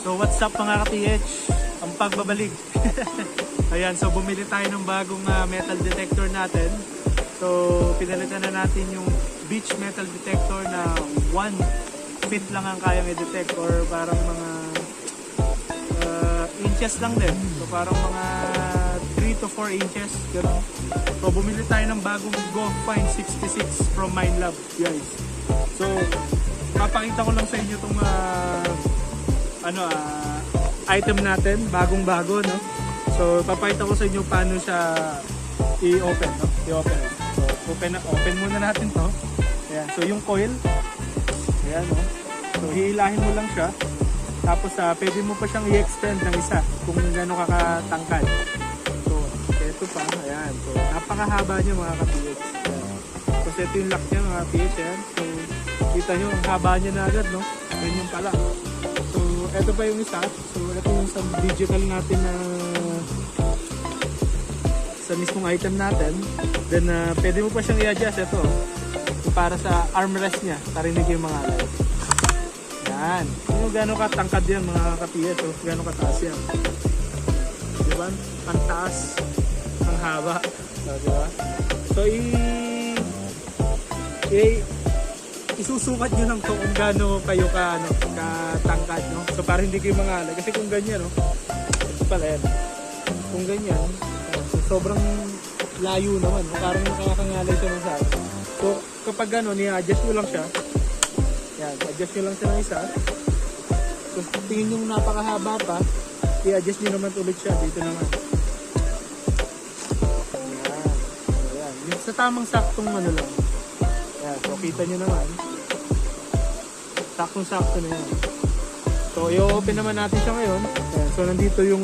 So what's up mga ka-TH? Ang pagbabalik. Ayan, so bumili tayo ng bagong metal detector natin. So pinalitan na natin yung beach metal detector na 1 feet lang ang kayang i-detect, or parang mga inches lang din. So parang mga 3 to 4 inches. Ganun. So bumili tayo ng bagong GoFind 66 from Minelab, guys. So papakita ko lang sa inyo itong item natin, bagong-bago, no? So papakita ko sa inyo paano siya i-open, no? I-open. So open muna natin 'to. Ayan. So yung coil, ayan, no? So hihilahin mo lang siya. Tapos pwede mo pa siyang i-extend ng isa kung gaano kakatangkad. So ito pa, ayan. So napakahaba niya mga ka-PH. Tapos ito yung lock niya mga PH, ayan. So kita nyo, ang haba niya na agad, no? Yan yung pala. So ito pa yung isa. So ito yung sa digital natin na sa mismong item natin. Then pwede mo pa siyang i-adjust. Ito, para sa armrest niya, tarinig yung mga alay. Yan. Kung gano'n katangkad yan mga ka-PH, o gano'n kataas yan. Diba? Ang taas, ang haba. So, diba? So isusukat nyo lang to kung gaano kayo katangkad, no? So para hindi kayo mangalay. Kasi kung ganyan, no? Ito pala yan. Kung ganyan, so sobrang layo naman, no? Parang nakakangalay siya ng saan. So kapag gano'n, i-adjust nyo lang siya. Yan, adjust nyo lang siya ng isa. So tingin yung napakahaba pa, i-adjust nyo naman ulit siya. Dito naman. Yan. Yan. Yung sa tamang saktong ano lang. Yan, so kita nyo naman. Saktong-sakto na yan. So i-open naman natin siya ngayon. Yan, so nandito yung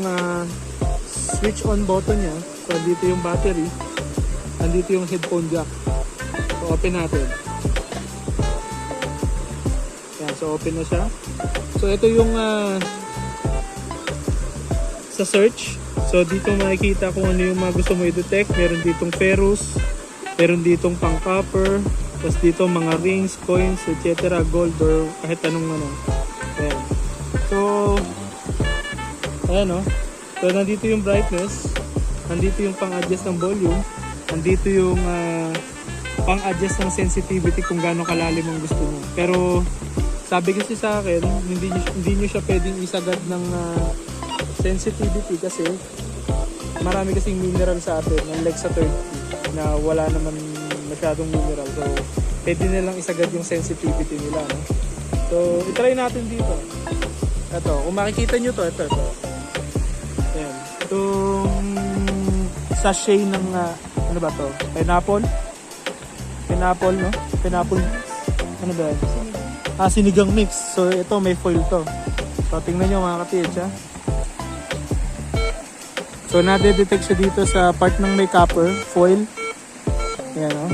switch on button niya. So nandito yung battery. Nandito yung headphone jack. So open natin. Yan, so open na siya. So ito yung sa search. So dito makikita kung ano yung mga gusto mo i-detect. Meron ditong ferrous, meron ditong pang copper, tapos dito mga rings, coins, etc. Gold or kahit anong ano. Ayan. So ayan, o. So nandito yung brightness, nandito yung pang-adjust ng volume, nandito yung pang-adjust ng sensitivity kung gaano kalalim ang gusto mo. Pero sabi kasi sa akin, hindi nyo siya pwedeng isagad ng sensitivity kasi marami kasing mineral sa atin, unlike sa third key na wala naman masyadong mineral. So pwede nilang isagad yung sensitivity nila, no? So itry natin dito. Ito, kung makikita nyo to, ito. Ayan. Itong sachet ng ano ba to? Pineapple, no? Pineapple, ano ba yan? Sinigang mix. So ito may foil to. So tingnan nyo mga ka-TH, ha. So nade-detect siya dito sa part ng may copper, foil. Ayan, o.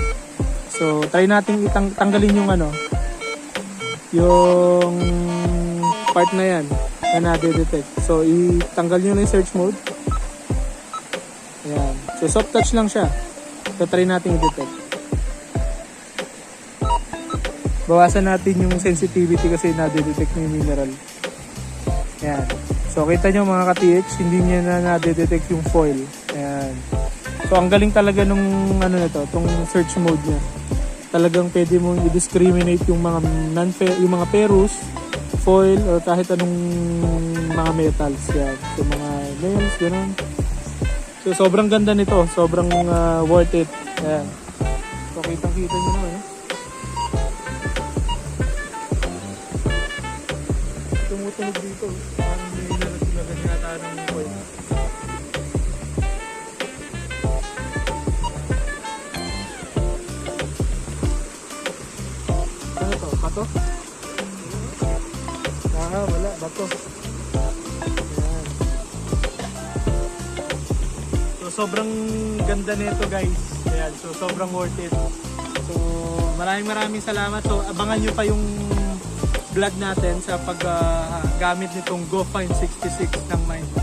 So try natin tanggalin yung yung part na yan na nade-detect. So itanggal nyo na yung search mode. Ayan. So soft touch lang siya. So try natin i-detect. Bawasan natin yung sensitivity kasi nade-detect na yung mineral. Ayan. So kita nyo mga ka-TH, hindi niya na nade-detect yung foil. Ayan. So ang galing talaga nung itong search mode niya. Talagang pwede mong i-discriminate yung mga yung mga ferrous, foil, or kahit anong mga metals. Yan. So mga nails, gano'n. So sobrang ganda nito. Sobrang worth it. Ayan. So kitang-kita nyo naman, eh. Tumutunog dito. Parang may nalagyan yata ng foil. Ano to? Bato? Wala. Bato. Ayan. So sobrang ganda nito, guys. Ayan. So sobrang worth it. So maraming salamat. So abangan nyo pa yung vlog natin sa paggamit nitong GoFind 66 ng Minelab.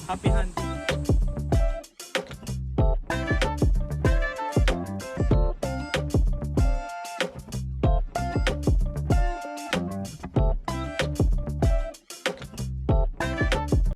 Happy hunting!